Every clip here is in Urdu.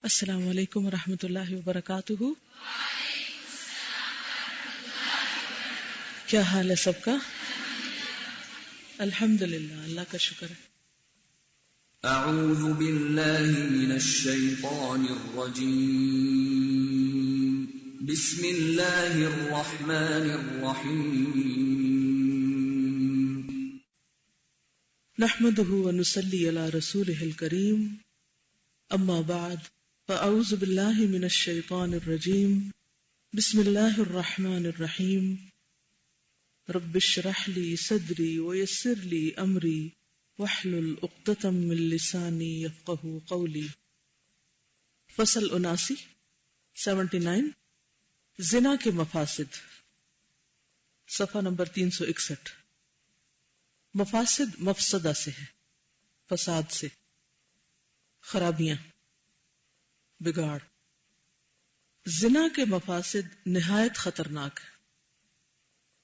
السلام علیکم ورحمۃ اللہ وبرکاتہ. کیا حال ہے سب کا؟ الحمدللہ، اللہ کا شکر ہے. اعوذ باللہ من الشیطان الرجیم. بسم اللہ الرحمن الرحیم. نحمدہ ونصلی علی رسولہ الکریم. اما بعد فاعوذ باللہ من الشیطان الرجیم. بسم اللہ الرحمن الرحیم. رب اشرح لی صدری ویسر لی امری واحلل عقدۃ من لسانی یفقہوا قولی. فصل 79 زنا کے مفاسد، صفحہ نمبر 361. مفاسد مفسدہ سے ہے، فساد سے، خرابیاں، بگاڑ. زنا کے مفاسد نہایت خطرناک ہے،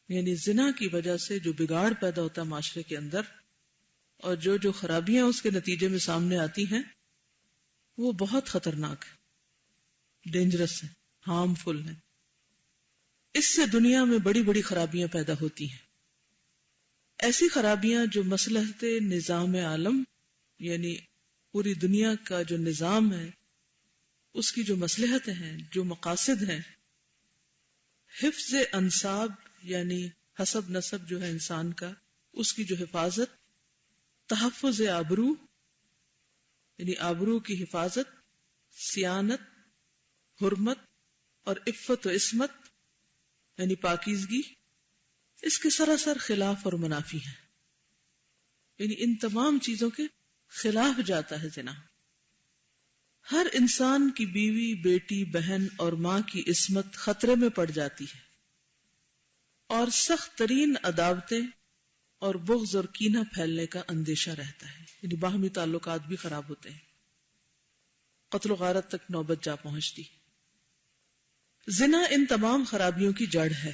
یعنی زنا کی وجہ سے جو بگاڑ پیدا ہوتا ہے معاشرے کے اندر، اور جو خرابیاں اس کے نتیجے میں سامنے آتی ہیں، وہ بہت خطرناک ہے، ڈینجرس ہے، ہارمفل ہے. اس سے دنیا میں بڑی بڑی خرابیاں پیدا ہوتی ہیں، ایسی خرابیاں جو مصلحت نظام عالم، یعنی پوری دنیا کا جو نظام ہے اس کی جو مصلحت ہیں، جو مقاصد ہیں، حفظ انساب یعنی حسب نسب جو ہے انسان کا، اس کی جو حفاظت، تحفظ آبرو یعنی آبرو کی حفاظت، صیانت، حرمت اور عفت و عصمت یعنی پاکیزگی، اس کے سراسر خلاف اور منافی ہیں. یعنی ان تمام چیزوں کے خلاف جاتا ہے زنا. ہر انسان کی بیوی، بیٹی، بہن اور ماں کی عصمت خطرے میں پڑ جاتی ہے، اور سخت ترین عداوتیں اور بغض اور کینہ پھیلنے کا اندیشہ رہتا ہے، یعنی باہمی تعلقات بھی خراب ہوتے ہیں، قتل و غارت تک نوبت جا پہنچتی. زنا ان تمام خرابیوں کی جڑ ہے،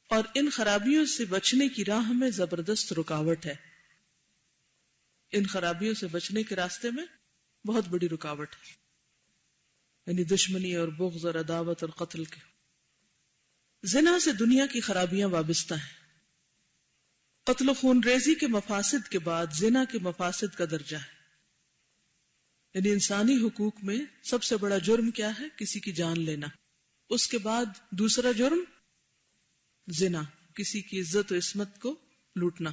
اور ان خرابیوں سے بچنے کی راہ میں زبردست رکاوٹ ہے. ان خرابیوں سے بچنے کے راستے میں بہت بڑی رکاوٹ ہے، یعنی دشمنی اور بغض اور عداوت اور قتل کے. زنا سے دنیا کی خرابیاں وابستہ ہیں. قتل و خون ریزی کے مفاسد کے بعد زنا کے مفاسد کا درجہ ہے. یعنی انسانی حقوق میں سب سے بڑا جرم کیا ہے؟ کسی کی جان لینا. اس کے بعد دوسرا جرم زنا، کسی کی عزت و عصمت کو لوٹنا.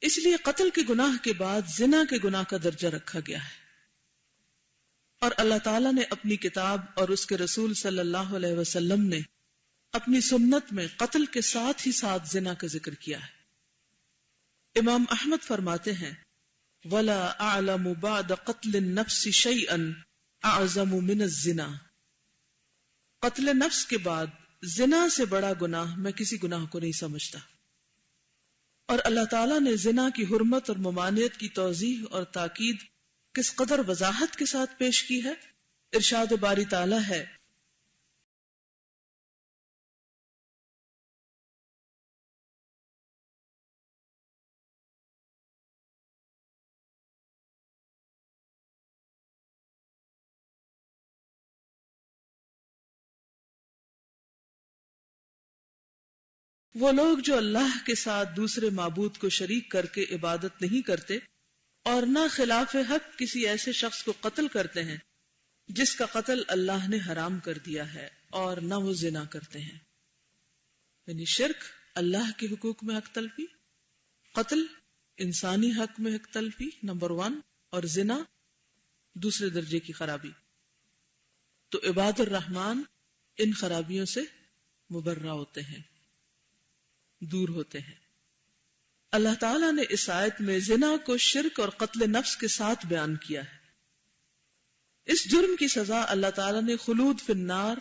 اس لیے قتل کے گناہ کے بعد زنا کے گناہ کا درجہ رکھا گیا ہے. اور اللہ تعالیٰ نے اپنی کتاب اور اس کے رسول صلی اللہ علیہ وسلم نے اپنی سنت میں قتل کے ساتھ ہی ساتھ زنا کا ذکر کیا ہے. امام احمد فرماتے ہیں وَلَا أَعْلَمُ بَعْدَ قَتْلِ النَّفْسِ شَيْئًا أَعْظَمُ مِنَ الزِّنَا. قتل نفس کے بعد زنا سے بڑا گناہ میں کسی گناہ کو نہیں سمجھتا. اور اللہ تعالیٰ نے زنا کی حرمت اور ممانعت کی توضیح اور تاکید کس قدر وضاحت کے ساتھ پیش کی ہے. ارشاد باری تعالیٰ ہے وہ لوگ جو اللہ کے ساتھ دوسرے معبود کو شریک کر کے عبادت نہیں کرتے اور نہ خلاف حق کسی ایسے شخص کو قتل کرتے ہیں جس کا قتل اللہ نے حرام کر دیا ہے، اور نہ وہ زنا کرتے ہیں. یعنی شرک، اللہ کے حقوق میں حق تلفی، قتل انسانی حق میں حق تلفی نمبر 1، اور زنا دوسرے درجے کی خرابی. تو عباد الرحمن ان خرابیوں سے مبرہ ہوتے ہیں، دور ہوتے ہیں. اللہ تعالیٰ نے اس آیت میں زنا کو شرک اور قتل نفس کے ساتھ بیان کیا ہے. اس جرم کی سزا اللہ تعالیٰ نے خلود فی النار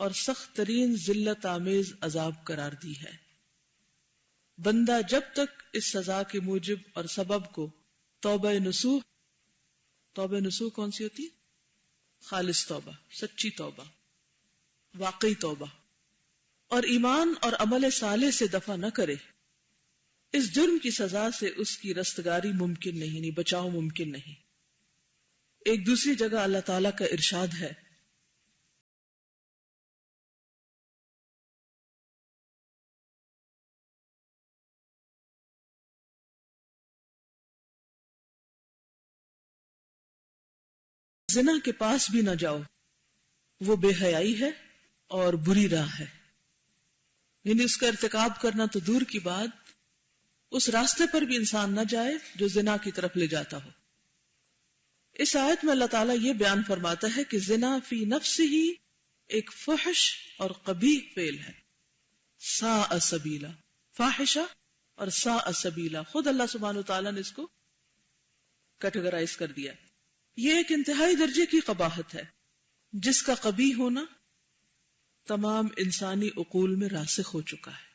اور سخت ترین ذلت آمیز عذاب قرار دی ہے. بندہ جب تک اس سزا کے موجب اور سبب کو توبہ نصوح کون سی ہوتی ہے؟ خالص توبہ، سچی توبہ، واقعی توبہ، اور ایمان اور عمل صالح سے دفع نہ کرے، اس جرم کی سزا سے اس کی رستگاری ممکن نہیں، بچاؤ ممکن نہیں. ایک دوسری جگہ اللہ تعالیٰ کا ارشاد ہے، زنا کے پاس بھی نہ جاؤ، وہ بے حیائی ہے اور بری راہ ہے. یعنی اس کا ارتکاب کرنا تو دور کی بات، اس راستے پر بھی انسان نہ جائے جو زنا کی طرف لے جاتا ہو. اس آیت میں اللہ تعالیٰ یہ بیان فرماتا ہے کہ زنا فی نفس ہی ایک فحش اور قبیح فعل ہے. ساء سبیلا، فاحشہ اور ساء سبیلا، خود اللہ سبحانہ وتعالیٰ نے اس کو کیٹیگرائز کر دیا. یہ ایک انتہائی درجے کی قباحت ہے جس کا قبیح ہونا تمام انسانی عقول میں راسخ ہو چکا ہے.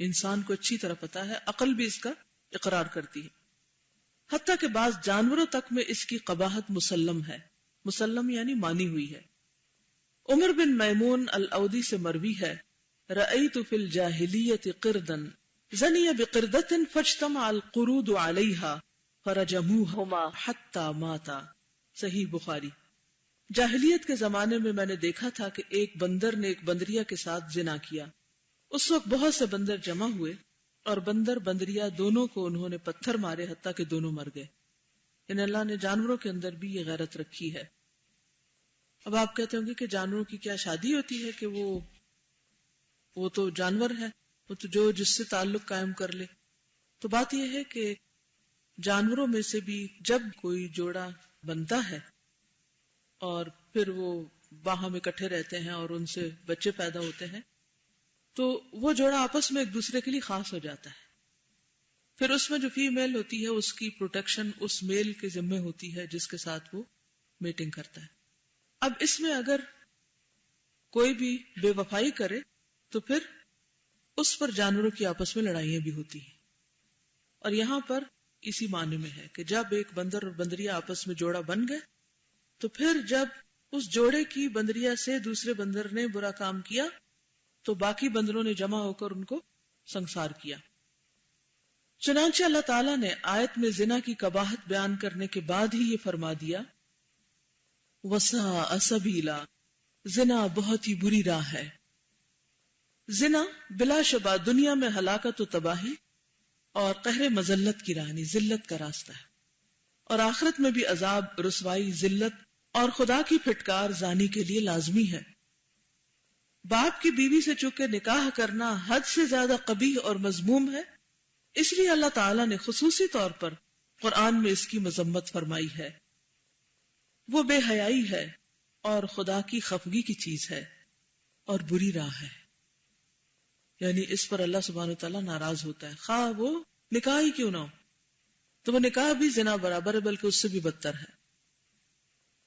انسان کو اچھی طرح پتا ہے، عقل بھی اس کا اقرار کرتی ہے. حتیٰ کہ بعض جانوروں تک میں اس کی قباحت مسلم ہے. مسلم یعنی مانی ہوئی ہے. عمر بن میمون الاودی سے مروی ہے، رأیت فی الجاہلیت قردا زنی بقردۃ فاجتمع القرود علیہا فرجموہما حتی ماتا. صحیح بخاری. جاہلیت کے زمانے میں نے دیکھا تھا کہ ایک بندر نے ایک بندریا کے ساتھ زنا کیا. اس وقت بہت سے بندر جمع ہوئے اور بندر بندریا دونوں کو انہوں نے پتھر مارے حتیٰ کہ دونوں مر گئے. یعنی اللہ نے جانوروں کے اندر بھی یہ غیرت رکھی ہے. اب آپ کہتے ہوں گے کہ جانوروں کی کیا شادی ہوتی ہے کہ وہ تو جانور ہے، وہ تو جو جس سے تعلق قائم کر لے. تو بات یہ ہے کہ جانوروں میں سے بھی جب کوئی جوڑا بنتا ہے اور پھر وہ باہم اکٹھے رہتے ہیں اور ان سے بچے پیدا ہوتے ہیں تو وہ جوڑا آپس میں ایک دوسرے کے لیے خاص ہو جاتا ہے. پھر اس میں جو فیمیل ہوتی ہے اس کی پروٹیکشن اس میل کے ذمہ ہوتی ہے جس کے ساتھ وہ میٹنگ کرتا ہے. اب اس میں اگر کوئی بھی بے وفائی کرے تو پھر اس پر جانوروں کی آپس میں لڑائیاں بھی ہوتی ہیں. اور یہاں پر اسی معنی میں ہے کہ جب ایک بندر اور بندریا آپس میں جوڑا بن گئے تو پھر جب اس جوڑے کی بندریا سے دوسرے بندر نے برا کام کیا تو باقی بندروں نے جمع ہو کر ان کو سنسار کیا. چنانچہ اللہ تعالیٰ نے آیت میں زنا کی قباحت بیان کرنے کے بعد ہی یہ فرما دیا، وَسَاءَ سَبِيلًا، زنا بہت ہی بری راہ ہے. زنا بلا شبہ دنیا میں ہلاکت و تباہی اور قہر مذلت کی راہ، ذلت کا راستہ ہے، اور آخرت میں بھی عذاب، رسوائی، ذلت اور خدا کی پھٹکار زانی کے لیے لازمی ہے. باپ کی بیوی سے چونکہ نکاح کرنا حد سے زیادہ قبیح اور مذموم ہے، اس لیے اللہ تعالیٰ نے خصوصی طور پر قرآن میں اس کی مذمت فرمائی ہے. وہ بے حیائی ہے اور خدا کی خفگی کی چیز ہے اور بری راہ ہے. یعنی اس پر اللہ سبحانہ وتعالیٰ ناراض ہوتا ہے، خواہ وہ نکاح ہی کیوں نہ ہو. تو وہ نکاح بھی زنا برابر ہے، بلکہ اس سے بھی بدتر ہے.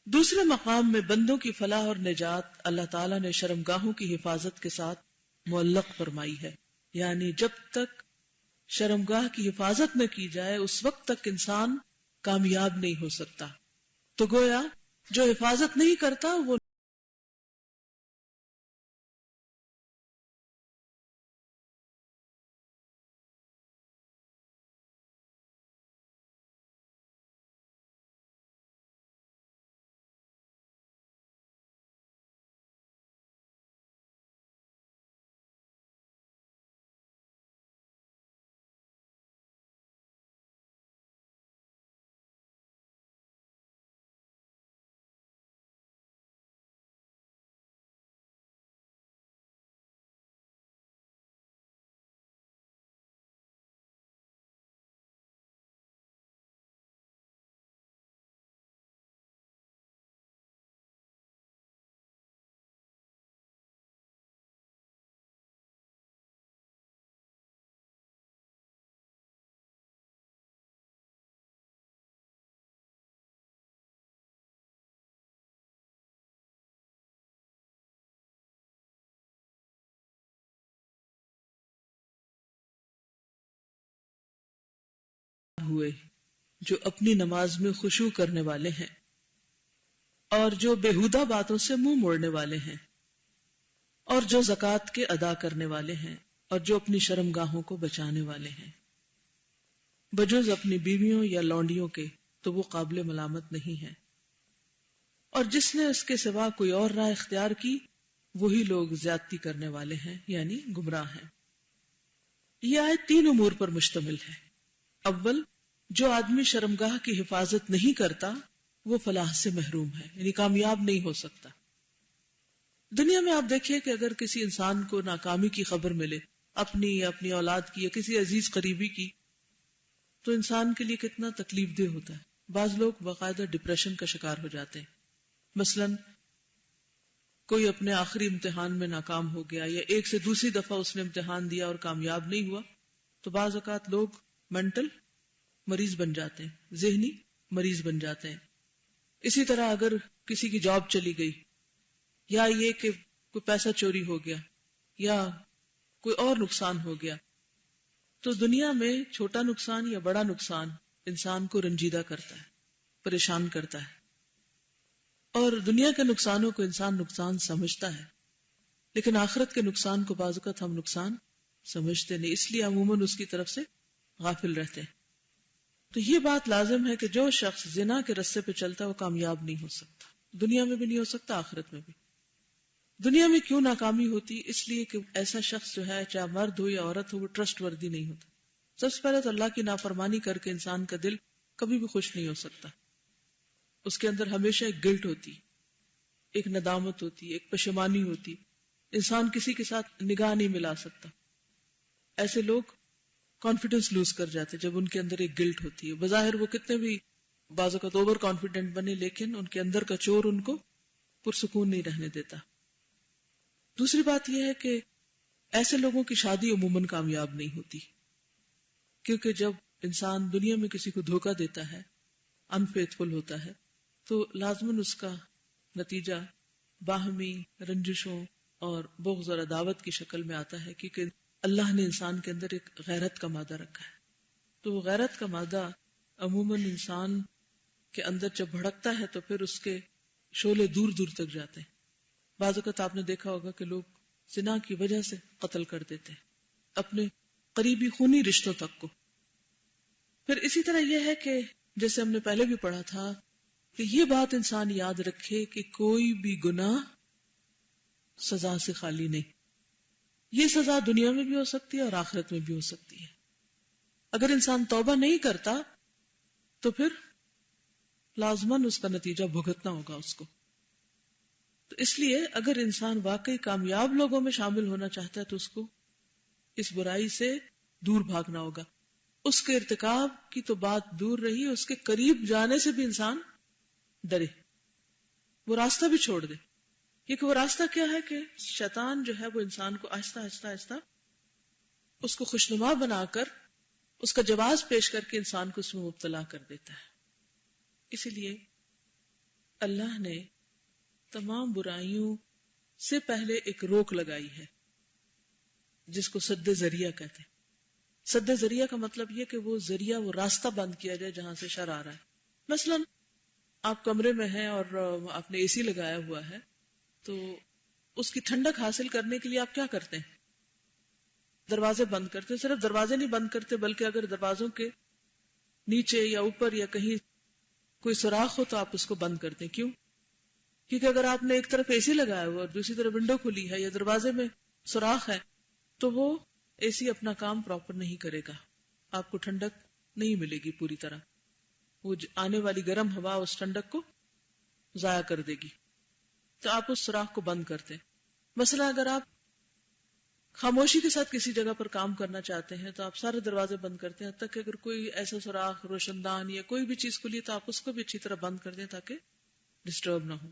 دوسرے مقام میں بندوں کی فلاح اور نجات اللہ تعالیٰ نے شرمگاہوں کی حفاظت کے ساتھ معلق فرمائی ہے. یعنی جب تک شرمگاہ کی حفاظت نہ کی جائے اس وقت تک انسان کامیاب نہیں ہو سکتا. تو گویا جو حفاظت نہیں کرتا وہ ہوئے جو اپنی نماز میں خشوع کرنے والے ہیں اور جو بےہودہ باتوں سے منہ موڑنے والے ہیں اور جو زکوٰۃ کے ادا کرنے والے ہیں اور جو اپنی شرمگاہوں کو بچانے والے ہیں. بجز اپنی بیویوں یا لونڈیوں کے تو وہ قابل ملامت نہیں ہیں. اور جس نے اس کے سوا کوئی اور راہ اختیار کی وہی لوگ زیادتی کرنے والے ہیں یعنی گمراہ ہیں۔ یہ آیت 3 امور پر مشتمل ہے۔ اول، جو آدمی شرمگاہ کی حفاظت نہیں کرتا وہ فلاح سے محروم ہے، یعنی کامیاب نہیں ہو سکتا۔ دنیا میں آپ دیکھیے کہ اگر کسی انسان کو ناکامی کی خبر ملے، اپنی یا اپنی اولاد کی یا کسی عزیز قریبی کی، تو انسان کے لیے کتنا تکلیف دہ ہوتا ہے۔ بعض لوگ باقاعدہ ڈپریشن کا شکار ہو جاتے ہیں۔ مثلاً کوئی اپنے آخری امتحان میں ناکام ہو گیا یا ایک سے دوسری دفعہ اس نے امتحان دیا اور کامیاب نہیں ہوا، تو بعض اوقات لوگ مینٹل مریض بن جاتے ہیں، ذہنی مریض بن جاتے ہیں۔ اسی طرح اگر کسی کی جاب چلی گئی، یا یہ کہ کوئی پیسہ چوری ہو گیا یا کوئی اور نقصان ہو گیا، تو دنیا میں چھوٹا نقصان یا بڑا نقصان انسان کو رنجیدہ کرتا ہے، پریشان کرتا ہے، اور دنیا کے نقصانوں کو انسان نقصان سمجھتا ہے، لیکن آخرت کے نقصان کو بعض اوقات ہم نقصان سمجھتے نہیں، اس لیے عموماً اس کی طرف سے غافل رہتے ہیں۔ تو یہ بات لازم ہے کہ جو شخص زنا کے رستے پہ چلتا ہے وہ کامیاب نہیں ہو سکتا، دنیا میں بھی نہیں ہو سکتا، آخرت میں بھی۔ دنیا میں کیوں ناکامی ہوتی؟ اس لیے کہ ایسا شخص جو ہے، چاہے مرد ہو یا عورت ہو، وہ ٹرسٹ وردی نہیں ہوتا۔ سب سے پہلے تو اللہ کی نافرمانی کر کے انسان کا دل کبھی بھی خوش نہیں ہو سکتا، اس کے اندر ہمیشہ ایک گلٹ ہوتی، ایک ندامت ہوتی، ایک پشیمانی ہوتی، انسان کسی کے ساتھ نگاہ نہیں ملا سکتا۔ ایسے لوگ کانفیڈنس لوز کر جاتے جب ان کے اندر ایک گلٹ ہوتی ہے، بظاہر وہ کتنے بھی بعض اوقات اوور کانفیڈنٹ بنے، لیکن ان کے اندر کا چور ان کو پرسکون نہیں رہنے دیتا۔ دوسری بات یہ ہے کہ ایسے لوگوں کی شادی عموماً کامیاب نہیں ہوتی، کیونکہ جب انسان دنیا میں کسی کو دھوکہ دیتا ہے، انفیتھفل ہوتا ہے، تو لازماً اس کا نتیجہ باہمی رنجشوں اور بغض اور عداوت کی شکل میں آتا ہے، کیونکہ اللہ نے انسان کے اندر ایک غیرت کا مادہ رکھا ہے۔ تو وہ غیرت کا مادہ عموماً انسان کے اندر جب بھڑکتا ہے تو پھر اس کے شعلے دور دور تک جاتے ہیں۔ بعض اوقات آپ نے دیکھا ہوگا کہ لوگ زنا کی وجہ سے قتل کر دیتے ہیں اپنے قریبی خونی رشتوں تک کو۔ پھر اسی طرح یہ ہے کہ جیسے ہم نے پہلے بھی پڑھا تھا کہ یہ بات انسان یاد رکھے کہ کوئی بھی گناہ سزا سے خالی نہیں، یہ سزا دنیا میں بھی ہو سکتی ہے اور آخرت میں بھی ہو سکتی ہے۔ اگر انسان توبہ نہیں کرتا تو پھر لازماً اس کا نتیجہ بھگتنا ہوگا اس کو۔ تو اس لیے اگر انسان واقعی کامیاب لوگوں میں شامل ہونا چاہتا ہے تو اس کو اس برائی سے دور بھاگنا ہوگا۔ اس کے ارتکاب کی تو بات دور رہی، اس کے قریب جانے سے بھی انسان ڈرے، وہ راستہ بھی چھوڑ دے، کیونکہ وہ راستہ کیا ہے کہ شیطان جو ہے وہ انسان کو آہستہ آہستہ آہستہ اس کو خوشنما بنا کر، اس کا جواز پیش کر کے انسان کو اس میں مبتلا کر دیتا ہے۔ اسی لیے اللہ نے تمام برائیوں سے پہلے ایک روک لگائی ہے جس کو سد ذریعہ کہتے ہیں۔ سد ذریعہ کا مطلب یہ کہ وہ ذریعہ، وہ راستہ بند کیا جائے جہاں سے شر آ رہا ہے۔ مثلا آپ کمرے میں ہیں اور آپ نے اے سی لگایا ہوا ہے، تو اس کی ٹھنڈک حاصل کرنے کے لیے آپ کیا کرتے ہیں؟ دروازے بند کرتے ہیں۔ صرف دروازے نہیں بند کرتے بلکہ اگر دروازوں کے نیچے یا اوپر یا کہیں کوئی سوراخ ہو تو آپ اس کو بند کرتے ہیں۔ کیوں؟ کیونکہ اگر آپ نے ایک طرف اے سی لگایا ہوا اور دوسری طرف ونڈو کھلی ہے یا دروازے میں سوراخ ہے تو وہ اے سی اپنا کام پراپر نہیں کرے گا، آپ کو ٹھنڈک نہیں ملے گی پوری طرح، وہ آنے والی گرم ہوا اس ٹھنڈک کو ضائع کر دے گی، تو آپ اس سوراخ کو بند کرتے ہیں۔ مثلا اگر آپ خاموشی کے ساتھ کسی جگہ پر کام کرنا چاہتے ہیں تو آپ سارے دروازے بند کرتے ہیں، تاکہ اگر کوئی ایسا سوراخ، روشن دان یا کوئی بھی چیز کھلی تو آپ اس کو بھی اچھی طرح بند کر دیں تاکہ ڈسٹرب نہ ہو۔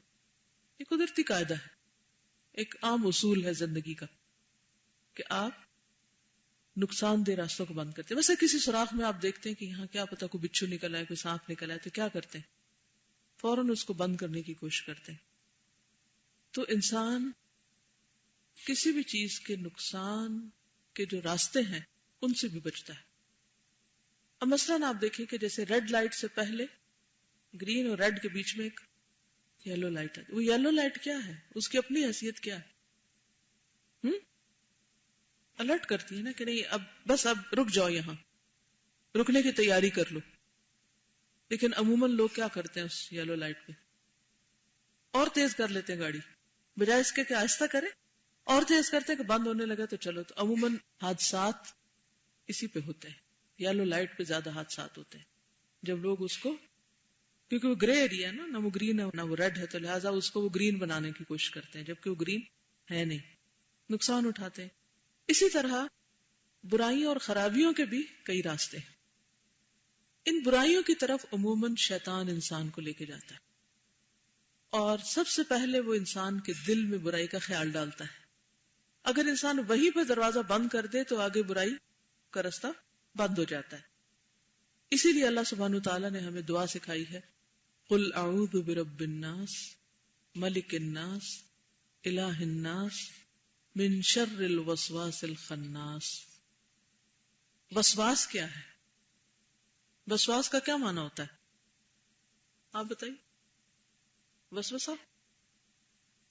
یہ قدرتی قاعدہ ہے، ایک عام اصول ہے زندگی کا کہ آپ نقصان دہ راستوں کو بند کرتے ہیں۔ ویسے کسی سوراخ میں آپ دیکھتے ہیں کہ یہاں کیا پتا کوئی بچھو نکل آئے، کوئی سانپ نکل آئے، تو کیا کرتے ہیں؟ فوراً اس کو بند کرنے کی کوشش کرتے ہیں۔ تو انسان کسی بھی چیز کے نقصان کے جو راستے ہیں ان سے بھی بچتا ہے۔ اب مثلاً آپ دیکھیں کہ جیسے ریڈ لائٹ سے پہلے گرین اور ریڈ کے بیچ میں ایک یلو لائٹ ہے، وہ یلو لائٹ کیا ہے؟ اس کی اپنی حیثیت کیا ہے؟ الرٹ کرتی ہے نا کہ نہیں، اب رک جاؤ، یہاں رکنے کی تیاری کر لو۔ لیکن عموماً لوگ کیا کرتے ہیں اس یلو لائٹ پہ؟ اور تیز کر لیتے ہیں گاڑی، بجائے اس کے کہ آہستہ کرے اور تیز کرتے ہیں کہ بند ہونے لگا تو چلو. تو عموماً حادثات اسی پہ ہوتے ہیں، یلو لائٹ پہ زیادہ حادثات ہوتے ہیں. جب لوگ اس کو، کیونکہ وہ گرے ایریا ہے نا، نہ وہ گرین ہے نہ وہ ریڈ ہے، تو لہٰذا اس کو وہ گرین بنانے کی کوشش کرتے ہیں جبکہ وہ گرین ہے نہیں، نقصان اٹھاتے ہیں. اسی طرح برائیوں اور خرابیوں کے بھی کئی راستے ہیں. ان برائیوں کی طرف عموماً شیطان انسان کو لے کے جاتا ہے، اور سب سے پہلے وہ انسان کے دل میں برائی کا خیال ڈالتا ہے. اگر انسان وہیں پہ دروازہ بند کر دے تو آگے برائی کا راستہ بند ہو جاتا ہے. اسی لیے اللہ سبحانہ وتعالی نے ہمیں دعا سکھائی ہے، قل اعوذ برب الناس ملک الناس الہ الناس من شر الوسواس الخناس. وسواس کیا ہے؟ وسواس کا کیا معنی ہوتا ہے؟ آپ بتائیے. وسوسہ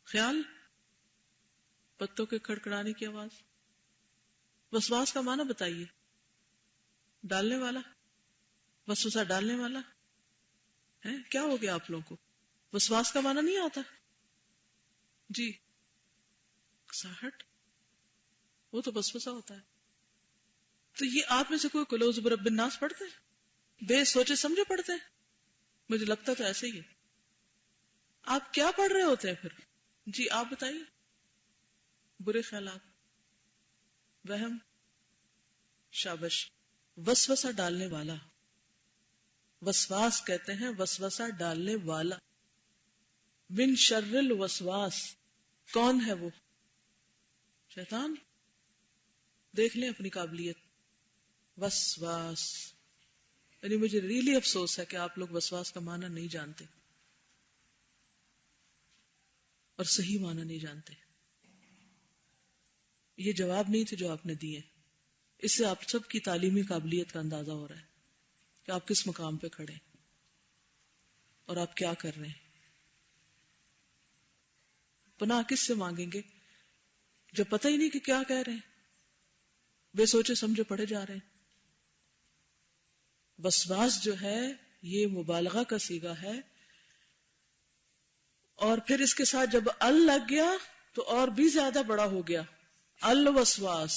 خیال، پتوں کے کھڑکھڑانے کی آواز. وسواس کا معنی بتائیے. ڈالنے والا، وسوسہ ڈالنے والا ہے. کیا ہو گیا آپ لوگوں کو؟ وسواس کا معنی نہیں آتا؟ جی ساہٹ، وہ تو وسوسہ ہوتا ہے. تو یہ آپ میں سے کوئی قل اعوذ برب الناس پڑھتے ہیں؟ بے سوچے سمجھے پڑھتے ہیں؟ مجھے لگتا تو ایسے ہی ہے. آپ کیا پڑھ رہے ہوتے ہیں پھر؟ جی آپ بتائیے. برے خیالات، وہم، شابش. وسوسہ ڈالنے والا، وسواس کہتے ہیں وسوسہ ڈالنے والا. من شر الوسواس، کون ہے وہ؟ شیطان. دیکھ لیں اپنی قابلیت. وسواس، یعنی مجھے ریلی افسوس ہے کہ آپ لوگ وسواس کا معنی نہیں جانتے اور صحیح معنی نہیں جانتے. یہ جواب نہیں تھے جو آپ نے دیے. اس سے آپ سب کی تعلیمی قابلیت کا اندازہ ہو رہا ہے کہ آپ کس مقام پہ کھڑے اور آپ کیا کر رہے ہیں. پناہ کس سے مانگیں گے جب پتہ ہی نہیں کہ کیا کہہ رہے ہیں، بے سوچے سمجھے پڑھے جا رہے ہیں. وسواس جو ہے یہ مبالغہ کا صیغہ ہے، اور پھر اس کے ساتھ جب ال لگ گیا تو اور بھی زیادہ بڑا ہو گیا. الوسواس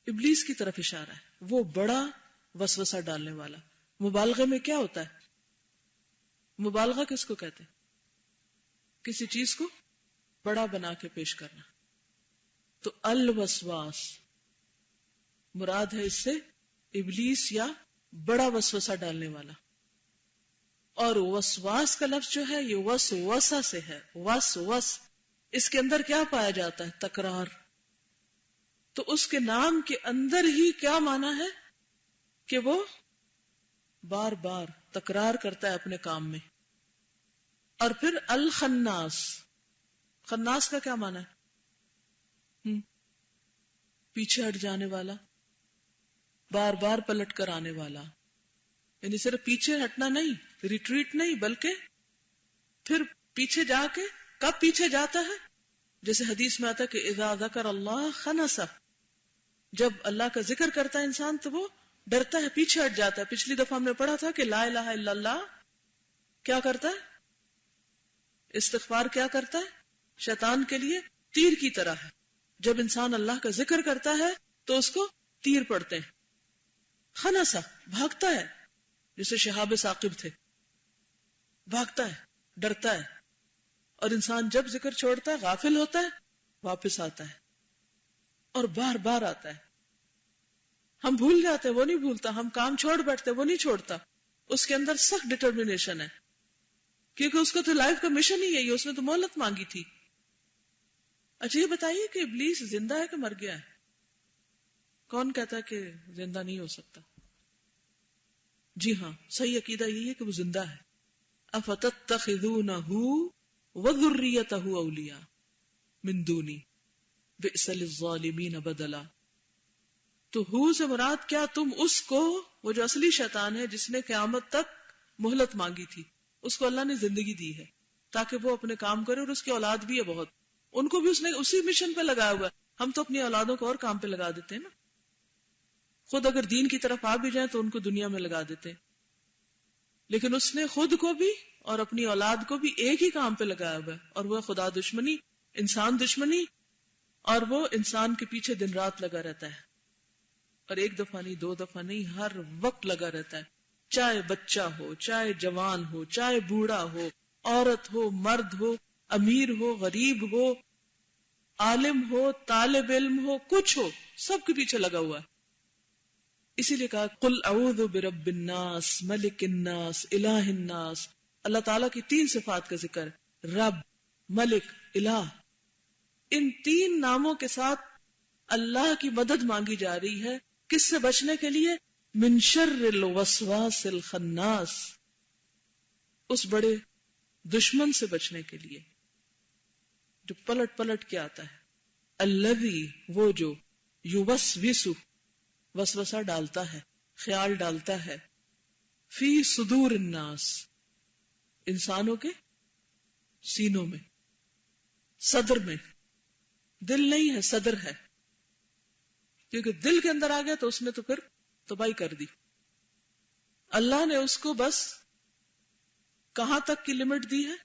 ابلیس کی طرف اشارہ ہے، وہ بڑا وسوسہ ڈالنے والا. مبالغے میں کیا ہوتا ہے؟ مبالغہ کس کو کہتے ہیں؟ کسی چیز کو بڑا بنا کے پیش کرنا. تو الوسواس مراد ہے اس سے ابلیس یا بڑا وسوسہ ڈالنے والا. اور وسواس کا لفظ جو ہے یہ وسوسہ سے ہے. وسوس، اس کے اندر کیا پایا جاتا ہے؟ تکرار. تو اس کے نام کے اندر ہی کیا معنی ہے کہ وہ بار بار تکرار کرتا ہے اپنے کام میں. اور پھر الخناس، خناس کا کیا معنی ہے؟ پیچھے ہٹ جانے والا، بار بار پلٹ کر آنے والا. یعنی صرف پیچھے ہٹنا نہیں، ریٹریٹ نہیں، بلکہ پھر پیچھے جا کے کب پیچھے جاتا ہے؟ جیسے حدیث میں آتا ہے کہ اذا ذکر اللہ خنسہ، جب اللہ کا ذکر کرتا ہے انسان تو وہ ڈرتا ہے، پیچھے ہٹ جاتا ہے. پچھلی دفعہ ہم نے پڑھا تھا کہ لا الہ الا اللہ کیا کرتا ہے؟ استغفار کیا کرتا ہے؟ شیطان کے لیے تیر کی طرح ہے. جب انسان اللہ کا ذکر کرتا ہے تو اس کو تیر پڑتے ہیں. خنسہ بھاگتا ہے، جسے شہاب ثاقب تھے، بھاگتا ہے، ڈرتا ہے. اور انسان جب ذکر چھوڑتا ہے غافل ہوتا ہے، واپس آتا ہے اور بار بار آتا ہے. ہم بھول جاتے ہیں، وہ نہیں بھولتا. ہم کام چھوڑ بیٹھتے، وہ نہیں چھوڑتا. اس کے اندر سخت ڈٹرمنیشن ہے، کیونکہ اس کو تو لائف کا مشن ہی یہی ہے. اس نے تو مہلت مانگی تھی. اچھا یہ بتائیے کہ ابلیس زندہ ہے کہ مر گیا ہے؟ کون کہتا ہے کہ زندہ نہیں ہو سکتا؟ جی ہاں، صحیح عقیدہ یہی ہے کہ وہ زندہ ہے. افتتخذونہ وذریتہ اولیاء من دونی بئس للظالمین بدلا. تو ہو سے مراد کیا تم اس کو، وہ جو اصلی شیطان ہے جس نے قیامت تک مہلت مانگی تھی، اس کو اللہ نے زندگی دی ہے تاکہ وہ اپنے کام کرے، اور اس کی اولاد بھی ہے بہت، ان کو بھی اس نے اسی مشن پہ لگایا ہوا ہے. ہم تو اپنی اولادوں کو اور کام پہ لگا دیتے ہیں نا. خود اگر دین کی طرف آ بھی جائیں تو ان کو دنیا میں لگا دیتے ہیں. لیکن اس نے خود کو بھی اور اپنی اولاد کو بھی ایک ہی کام پہ لگایا ہوا ہے، اور وہ خدا دشمنی، انسان دشمنی، اور وہ انسان کے پیچھے دن رات لگا رہتا ہے، اور ایک دفعہ نہیں، دو دفعہ نہیں، ہر وقت لگا رہتا ہے، چاہے بچہ ہو، چاہے جوان ہو، چاہے بوڑھا ہو، عورت ہو، مرد ہو، امیر ہو، غریب ہو، عالم ہو، طالب علم ہو، کچھ ہو، سب کے پیچھے لگا ہوا ہے. اسی لیے کہا قل اعوذ برب الناس ملک الناس الہ الناس. اللہ تعالیٰ کی 3 صفات کا ذکر ہے، رب، ملک، الہ. ان 3 ناموں کے ساتھ اللہ کی مدد مانگی جا رہی ہے. کس سے بچنے کے لیے؟ من شر الوسواس الخناس، اس بڑے دشمن سے بچنے کے لیے جو پلٹ پلٹ کے آتا ہے. الذی، وہ جو، یوسوس، وسوسہ ڈالتا ہے، خیال ڈالتا ہے، فی صدور الناس، انسانوں کے سینوں میں، صدر میں. دل نہیں ہے، صدر ہے، کیونکہ دل کے اندر آ گیا تو اس نے تو پھر تباہی کر دی. اللہ نے اس کو بس کہاں تک کی لمٹ دی ہے؟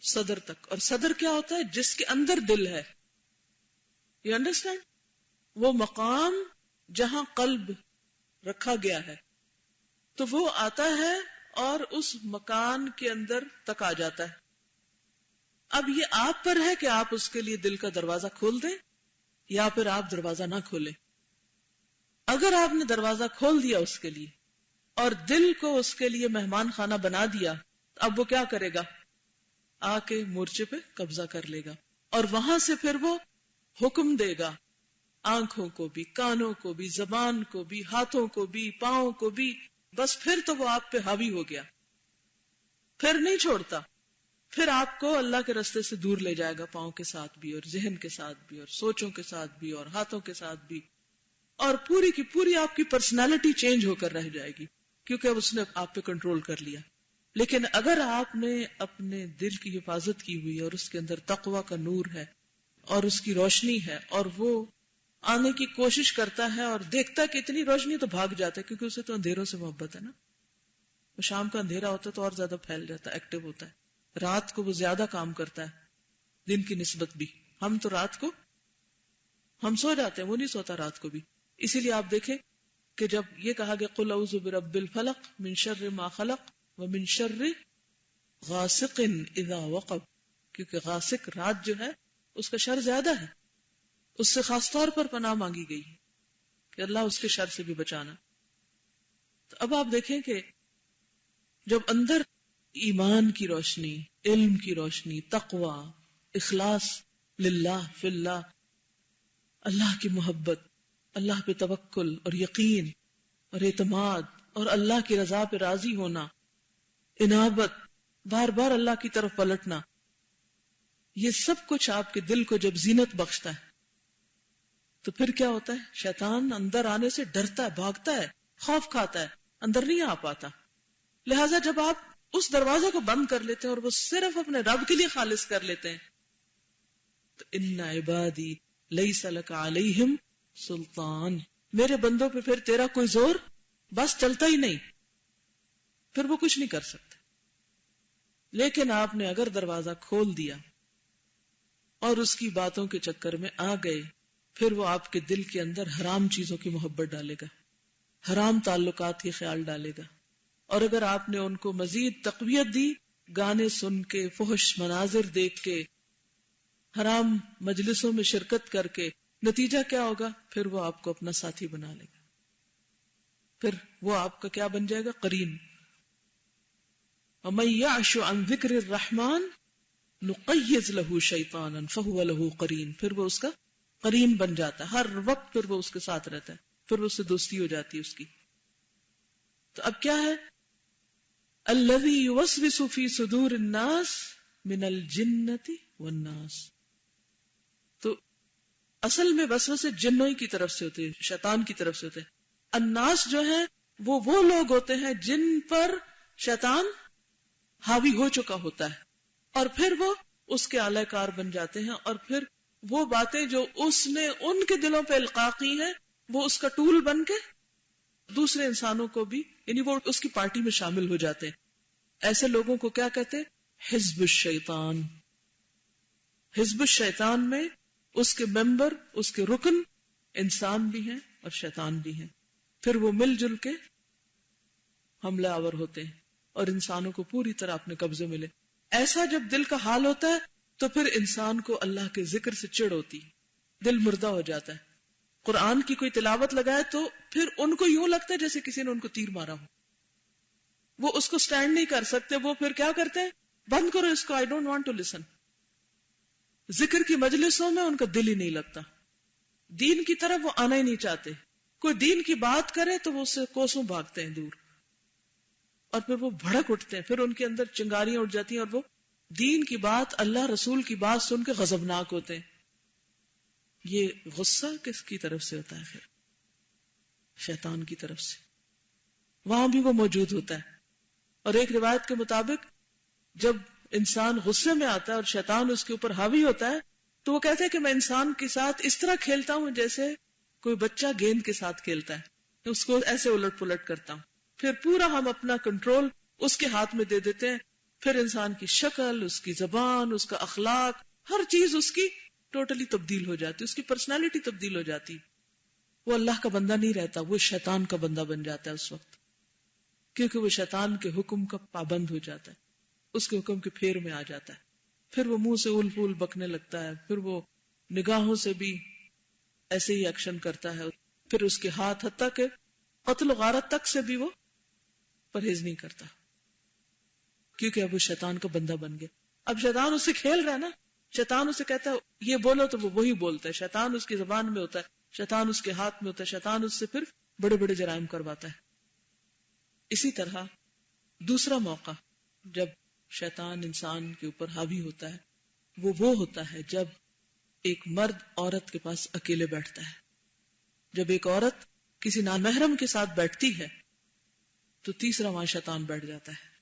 صدر تک. اور صدر کیا ہوتا ہے؟ جس کے اندر دل ہے. You understand? وہ مقام جہاں قلب رکھا گیا ہے، تو وہ آتا ہے اور اس مکان کے اندر تک آ جاتا ہے. اب یہ آپ پر ہے کہ آپ اس کے لیے دل کا دروازہ کھول دیں یا پھر آپ دروازہ نہ کھولیں. اگر آپ نے دروازہ کھول دیا اس کے لیے اور دل کو اس کے لیے مہمان خانہ بنا دیا، اب وہ کیا کرے گا؟ آ کے مورچے پہ قبضہ کر لے گا، اور وہاں سے پھر وہ حکم دے گا، آنکھوں کو بھی، کانوں کو بھی، زبان کو بھی، ہاتھوں کو بھی، پاؤں کو بھی. بس پھر تو وہ آپ پہ حاوی ہو گیا، پھر نہیں چھوڑتا. پھر آپ کو اللہ کے راستے سے دور لے جائے گا، پاؤں کے ساتھ بھی، اور ذہن کے ساتھ بھی، اور سوچوں کے ساتھ بھی، اور ہاتھوں کے ساتھ بھی، اور پوری کی پوری آپ کی پرسنالٹی چینج ہو کر رہ جائے گی، کیونکہ اب اس نے آپ پہ کنٹرول کر لیا. لیکن اگر آپ نے اپنے دل کی حفاظت کی ہوئی اور اس کے اندر تقوی کا نور ہے اور اس کی روشنی ہے، اور وہ آنے کی کوشش کرتا ہے اور دیکھتا ہے کہ اتنی روشنی، تو بھاگ جاتا ہے، کیونکہ اسے تو اندھیروں سے محبت ہے نا. وہ شام کا اندھیرا ہوتا ہے تو اور زیادہ پھیل جاتا ہے، ایکٹیو ہوتا ہے. رات کو وہ زیادہ کام کرتا ہے دن کی نسبت بھی. ہم تو رات کو ہم سو جاتے ہیں، وہ نہیں سوتا رات کو بھی. اسی لیے آپ دیکھیں کہ جب یہ کہا گیا قل اعوذ برب الفلق من شر ما خلق ومن شر غاسق اذا وقب، کیونکہ غاسق رات جو ہے اس کا شر زیادہ ہے، اس سے خاص طور پر پناہ مانگی گئی ہے کہ اللہ اس کے شر سے بھی بچانا. تو اب آپ دیکھیں کہ جب اندر ایمان کی روشنی، علم کی روشنی، تقوی، اخلاص للہ فی اللہ، اللہ کی محبت، اللہ پہ توکل اور یقین اور اعتماد اور اللہ کی رضا پہ راضی ہونا، انابت، بار بار اللہ کی طرف پلٹنا، یہ سب کچھ آپ کے دل کو جب زینت بخشتا ہے تو پھر کیا ہوتا ہے؟ شیطان اندر آنے سے ڈرتا ہے، بھاگتا ہے، خوف کھاتا ہے، اندر نہیں آ پاتا. لہٰذا جب آپ اس دروازے کو بند کر لیتے ہیں اور وہ صرف اپنے رب کے لیے خالص کر لیتے ہیں تو ان عبادی لیس لک علیہم سلطان، میرے بندوں پہ پھر تیرا کوئی زور بس چلتا ہی نہیں، پھر وہ کچھ نہیں کر سکتے. لیکن آپ نے اگر دروازہ کھول دیا اور اس کی باتوں کے چکر میں آ گئے، پھر وہ آپ کے دل کے اندر حرام چیزوں کی محبت ڈالے گا، حرام تعلقات کے خیال ڈالے گا. اور اگر آپ نے ان کو مزید تقویت دی، گانے سن کے، فحش مناظر دیکھ کے، حرام مجلسوں میں شرکت کر کے، نتیجہ کیا ہوگا؟ پھر وہ آپ کو اپنا ساتھی بنا لے گا، پھر وہ آپ کا کیا بن جائے گا؟ قرین. وَمَن يَعْشُ عَن ذِكْرِ الرَّحْمَنِ نُقَيِّضْ لَهُ شَيْطَانًا فَهُوَ لَهُ قَرِينٌ، پھر وہ اس کا قرین بن جاتا ہے، ہر وقت پھر وہ اس کے ساتھ رہتا ہے، پھر اس سے دوستی ہو جاتی ہے اس کی. تو اب کیا ہے؟ الذی یوسوس فی صدور الناس من الجنۃ والناس. تو اصل میں وسوسے جنوں کی طرف سے ہوتے ہیں، شیطان کی طرف سے ہوتے ہیں. الناس جو ہیں وہ لوگ ہوتے ہیں جن پر شیطان حاوی ہو چکا ہوتا ہے، اور پھر وہ اس کے اعلی کار بن جاتے ہیں، اور پھر وہ باتیں جو اس نے ان کے دلوں پہ القاء کی ہیں وہ اس کا ٹول بن کے دوسرے انسانوں کو بھی، یعنی وہ اس کی پارٹی میں شامل ہو جاتے ہیں. ایسے لوگوں کو کیا کہتے؟ حزب الشیطان. حزب الشیطان میں اس کے ممبر، اس کے رکن انسان بھی ہیں اور شیطان بھی ہیں. پھر وہ مل جل کے حملہ آور ہوتے ہیں اور انسانوں کو پوری طرح اپنے قبضے میں لے. ایسا جب دل کا حال ہوتا ہے تو پھر انسان کو اللہ کے ذکر سے چڑ ہوتی، دل مردہ ہو جاتا ہے. قرآن کی کوئی تلاوت لگائے تو پھر ان کو یوں لگتا ہے جیسے کسی نے ان کو تیر مارا ہو. وہ اس کو سٹینڈ نہیں کر سکتے. وہ پھر کیا کرتے ہیں؟ بند کرو اس کو، I don't want to listen. ذکر کی مجلسوں میں ان کا دل ہی نہیں لگتا، دین کی طرف وہ آنا ہی نہیں چاہتے. کوئی دین کی بات کرے تو وہ اس سے کوسوں بھاگتے ہیں دور، اور پھر وہ بھڑک اٹھتے ہیں. پھر ان کے اندر چنگاریاں اٹھ جاتی ہیں اور وہ دین کی بات، اللہ رسول کی بات سن کے غضبناک ہوتے ہیں. یہ غصہ کس کی طرف سے ہوتا ہے؟ پھر شیطان کی طرف سے. وہاں بھی وہ موجود ہوتا ہے. اور ایک روایت کے مطابق جب انسان غصے میں آتا ہے اور شیطان اس کے اوپر حاوی ہوتا ہے تو وہ کہتے ہیں کہ میں انسان کے ساتھ اس طرح کھیلتا ہوں جیسے کوئی بچہ گیند کے ساتھ کھیلتا ہے، اس کو ایسے الٹ پلٹ کرتا ہوں. پھر پورا ہم اپنا کنٹرول اس کے ہاتھ میں دے دیتے ہیں. پھر انسان کی شکل، اس کی زبان، اس کا اخلاق، ہر چیز اس کی ٹوٹلی تبدیل ہو جاتی، اس کی پرسنالٹی تبدیل ہو جاتی. وہ اللہ کا بندہ نہیں رہتا، وہ شیطان کا بندہ بن جاتا ہے اس وقت، کیونکہ وہ شیطان کے حکم کا پابند ہو جاتا ہے، اس کے حکم کے پھیر میں آ جاتا ہے. پھر وہ منہ سے اول پھول بکنے لگتا ہے، پھر وہ نگاہوں سے بھی ایسے ہی ایکشن کرتا ہے. پھر اس کے ہاتھ، حتیٰ کہ قتل و غارت تک سے بھی وہ پرہیز نہیں کرتا، کیونکہ اب وہ شیطان کا بندہ بن گیا. اب شیطان اس سے کھیل رہا ہے نا، شیطان اسے کہتا ہے یہ بولو تو وہ وہی بولتا ہے. شیطان اس کی زبان میں ہوتا ہے، شیطان اس کے ہاتھ میں ہوتا ہے، شیطان اس سے پھر بڑے بڑے جرائم کرواتا ہے. اسی طرح دوسرا موقع جب شیطان انسان کے اوپر حاوی ہوتا ہے وہ ہوتا ہے جب ایک مرد عورت کے پاس اکیلے بیٹھتا ہے. جب ایک عورت کسی نامحرم کے ساتھ بیٹھتی ہے تو تیسرا وہاں شیطان بیٹھ جاتا ہے.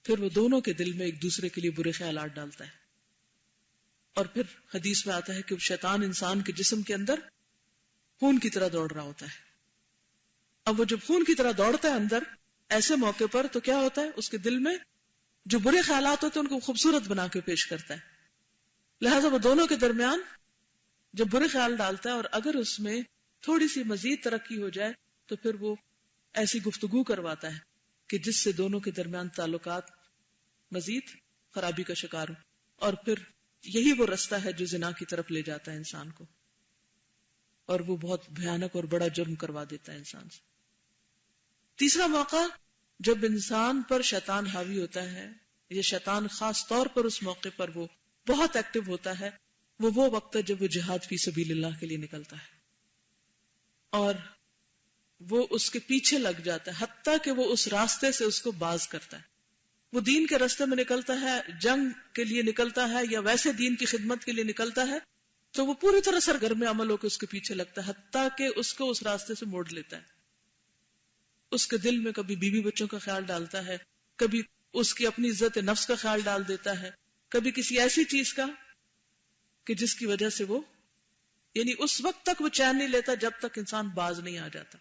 پھر وہ دونوں کے دل میں ایک دوسرے کے لیے برے خیالات ڈالتا ہے. اور پھر حدیث میں آتا ہے کہ شیطان انسان کے جسم کے اندر خون کی طرح دوڑ رہا ہوتا ہے. اب وہ جب خون کی طرح دوڑتا ہے اندر، ایسے موقع پر تو کیا ہوتا ہے؟ اس کے دل میں جو برے خیالات ہوتے ہیں ان کو خوبصورت بنا کے پیش کرتا ہے. لہذا وہ دونوں کے درمیان جب برے خیال ڈالتا ہے اور اگر اس میں تھوڑی سی مزید ترقی ہو جائے تو پھر وہ ایسی گفتگو کرواتا ہے کہ جس سے دونوں کے درمیان تعلقات مزید خرابی کا شکار ہو. اور پھر یہی وہ رستہ ہے جو زنا کی طرف لے جاتا ہے انسان کو، اور وہ بہت بھیانک اور بڑا جرم کروا دیتا ہے انسان سے. تیسرا موقع جب انسان پر شیطان حاوی ہوتا ہے، یہ شیطان خاص طور پر اس موقع پر وہ بہت ایکٹیو ہوتا ہے، وہ وقت ہے جب وہ جہاد فی سبیل اللہ کے لیے نکلتا ہے اور وہ اس کے پیچھے لگ جاتا ہے، حتیٰ کہ وہ اس راستے سے اس کو باز کرتا ہے. وہ دین کے راستے میں نکلتا ہے، جنگ کے لیے نکلتا ہے یا ویسے دین کی خدمت کے لیے نکلتا ہے تو وہ پوری طرح سرگرم عمل ہو کے اس کے پیچھے لگتا ہے، حتیٰ کہ اس کو اس راستے سے موڑ لیتا ہے. اس کے دل میں کبھی بیوی بچوں کا خیال ڈالتا ہے، کبھی اس کی اپنی عزت نفس کا خیال ڈال دیتا ہے، کبھی کسی ایسی چیز کا کہ جس کی وجہ سے وہ یعنی اس وقت تک وہ چین نہیں لیتا جب تک انسان باز نہیں آ جاتا،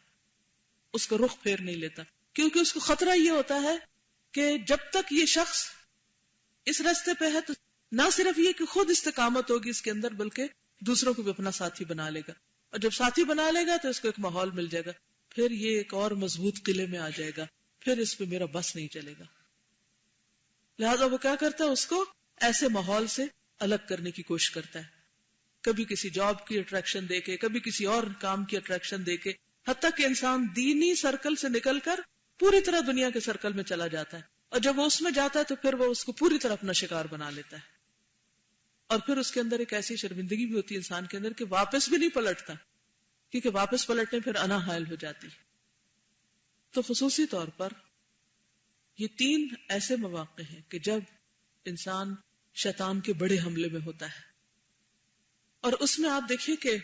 اس کا رخ پھیر نہیں لیتا. کیونکہ اس کو خطرہ یہ ہوتا ہے کہ جب تک یہ شخص اس راستے پہ ہے تو نہ صرف یہ کہ خود استقامت ہوگی اس کے اندر بلکہ دوسروں کو بھی اپنا ساتھی بنا لے گا، اور جب ساتھی بنا لے گا تو اس کو ایک ماحول مل جائے گا، پھر یہ ایک اور مضبوط قلعے میں آ جائے گا، پھر اس پہ میرا بس نہیں چلے گا. لہذا وہ کیا کرتا ہے؟ اس کو ایسے ماحول سے الگ کرنے کی کوشش کرتا ہے، کبھی کسی جاب کی اٹریکشن دے کے، کبھی کسی اور کام کی اٹریکشن دے کے، حتیٰ کہ انسان دینی سرکل سے نکل کر پوری طرح دنیا کے سرکل میں چلا جاتا ہے، اور جب وہ اس میں جاتا ہے تو پھر وہ اس کو پوری طرح اپنا شکار بنا لیتا ہے. اور پھر اس کے اندر ایک ایسی شرمندگی بھی ہوتی ہے انسان کے اندر کہ واپس بھی نہیں پلٹتا، کیونکہ واپس پلٹنے پھر انا حائل ہو جاتی. تو خصوصی طور پر یہ 3 ایسے مواقع ہیں کہ جب انسان شیطان کے بڑے حملے میں ہوتا ہے. اور اس میں آپ دیکھیے کہ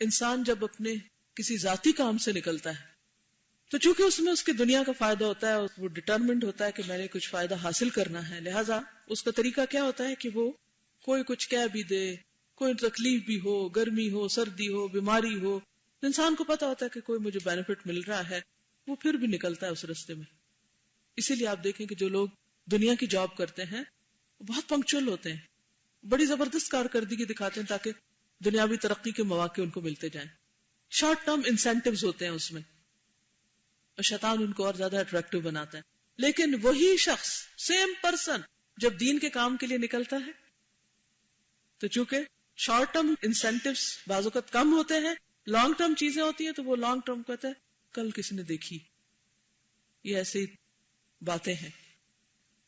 انسان جب اپنے کسی ذاتی کام سے نکلتا ہے تو چونکہ اس میں اس کی دنیا کا فائدہ ہوتا ہے، وہ ڈٹرمنٹ ہوتا ہے کہ میں نے کچھ فائدہ حاصل کرنا ہے، لہٰذا اس کا طریقہ کیا ہوتا ہے کہ وہ کوئی کچھ کہہ بھی دے، کوئی تکلیف بھی ہو، گرمی ہو، سردی ہو، بیماری ہو، انسان کو پتا ہوتا ہے کہ کوئی مجھے بینیفٹ مل رہا ہے، وہ پھر بھی نکلتا ہے اس راستے میں. اسی لیے آپ دیکھیں کہ جو لوگ دنیا کی جاب کرتے ہیں بہت پنکچوئل ہوتے ہیں, بڑی زبردست کارکردگی دکھاتے ہیں تاکہ دنیاوی ترقی کے مواقع ان کو ملتے جائیں. شارٹ ٹرم انسینٹیوز ہوتے ہیں اس میں, اور شیطان ان کو اور زیادہ اٹریکٹیو بناتا ہے. لیکن وہی شخص, سیم پرسن, جب دین کے کام کے لیے نکلتا ہے تو چونکہ شارٹ ٹرم انسینٹیوز بعض اوقات کم ہوتے ہیں, لانگ ٹرم چیزیں ہوتی ہیں, تو وہ لانگ ٹرم کہتا ہے کل کس نے دیکھی, یہ ایسی باتیں ہیں.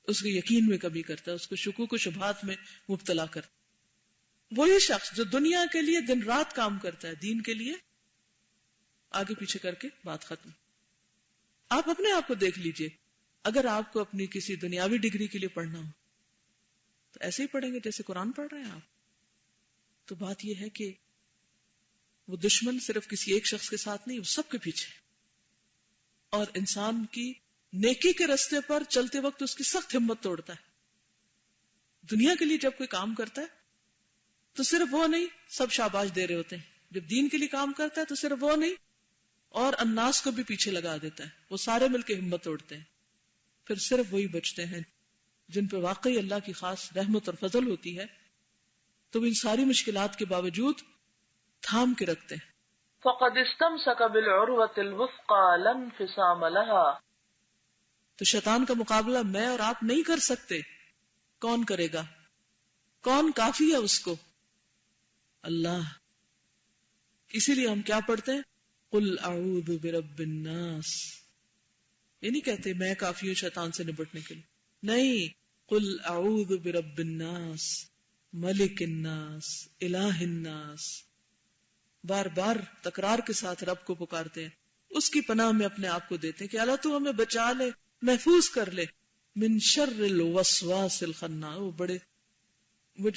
اس کے یقین میں کمی کرتا ہے, اس کو شکوک و شبہات میں مبتلا کرتا ہے. وہی شخص جو دنیا کے لیے دن رات کام کرتا ہے, دین کے لیے آگے پیچھے کر کے بات ختم. آپ اپنے آپ کو دیکھ لیجئے, اگر آپ کو اپنی کسی دنیاوی ڈگری کے لیے پڑھنا ہو تو ایسے ہی پڑھیں گے جیسے قرآن پڑھ رہے ہیں آپ. تو بات یہ ہے کہ وہ دشمن صرف کسی ایک شخص کے ساتھ نہیں, وہ سب کے پیچھے. اور انسان کی نیکی کے راستے پر چلتے وقت اس کی سخت ہمت توڑتا ہے. دنیا کے لیے جب کوئی کام کرتا ہے تو صرف وہ نہیں, سب شاباش دے رہے ہوتے ہیں. جب دین کے لیے کام کرتا ہے تو صرف وہ نہیں, اور الناس کو بھی پیچھے لگا دیتا ہے. وہ سارے مل کے ہمت توڑتے ہیں. پھر صرف وہی بچتے ہیں جن پہ واقعی اللہ کی خاص رحمت اور فضل ہوتی ہے, تو ان ساری مشکلات کے باوجود تھام کے رکھتے ہیں. فقد استمسک بالعروة الوثقى لا انفصام لها. تو شیطان کا مقابلہ میں اور آپ نہیں کر سکتے. کون کرے گا؟ کون کافی ہے اس کو؟ اللہ. اسی لیے ہم کیا پڑھتے ہیں, قل اعوذ برب الناس. یہ نہیں کہتے میں کافی ہوں شیطان سے نبٹنے کے لیے, نہیں, قل اعوذ برب الناس ملک الناس الہ الناس. بار بار تکرار کے ساتھ رب کو پکارتے ہیں, اس کی پناہ میں اپنے آپ کو دیتے ہیں کہ اللہ تو ہمیں بچا لے, محفوظ کر لے, من شر الوسواس الخناس. وہ بڑے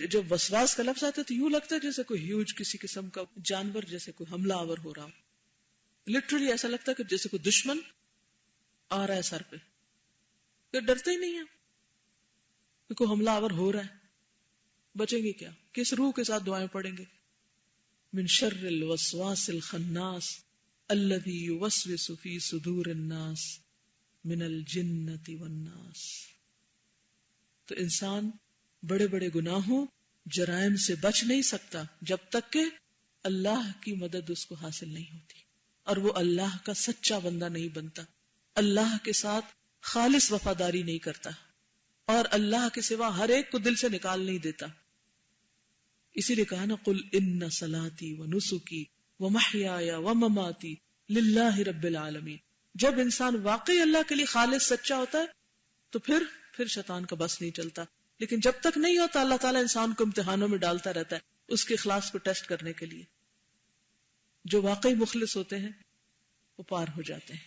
جب وسواس کا لفظ آتا ہے تو یوں لگتا ہے جیسے کوئی ہیوج کسی قسم کا جانور, جیسے کوئی حملہ آور ہو رہا ہو. لٹرلی ایسا لگتا ہے کہ جیسے کوئی دشمن آ رہا ہے سر پہ. پھر ڈرتے ہی نہیں ہیں کہ کوئی حملہ آور ہو رہا ہے. بچیں گے کیا؟ کس روح کے ساتھ دعائیں پڑھیں گے؟ من شر الوسواس الخناس الذی یوسوس فی صدور الناس من الجنۃ والناس. تو انسان بڑے بڑے گناہوں, جرائم سے بچ نہیں سکتا جب تک کہ اللہ کی مدد اس کو حاصل نہیں ہوتی, اور وہ اللہ کا سچا بندہ نہیں بنتا, اللہ کے ساتھ خالص وفاداری نہیں کرتا, اور اللہ کے سوا ہر ایک کو دل سے نکال نہیں دیتا. اسی لیے کہا نا, قل ان صلاتی ونسکی ومحیای ومماتی للہ رب العالمین. جب انسان واقعی اللہ کے لیے خالص سچا ہوتا ہے تو پھر شیطان کا بس نہیں چلتا. لیکن جب تک نہیں ہوتا, اللہ تعالیٰ انسان کو امتحانوں میں ڈالتا رہتا ہے اس کے اخلاص کو ٹیسٹ کرنے کے لیے. جو واقعی مخلص ہوتے ہیں وہ پار ہو جاتے ہیں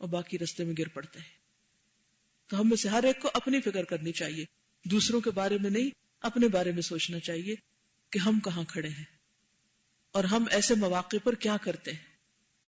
اور باقی رستے میں گر پڑتے ہیں. تو ہم میں سے ہر ایک کو اپنی فکر کرنی چاہیے, دوسروں کے بارے میں نہیں, اپنے بارے میں سوچنا چاہیے کہ ہم کہاں کھڑے ہیں اور ہم ایسے مواقع پر کیا کرتے ہیں.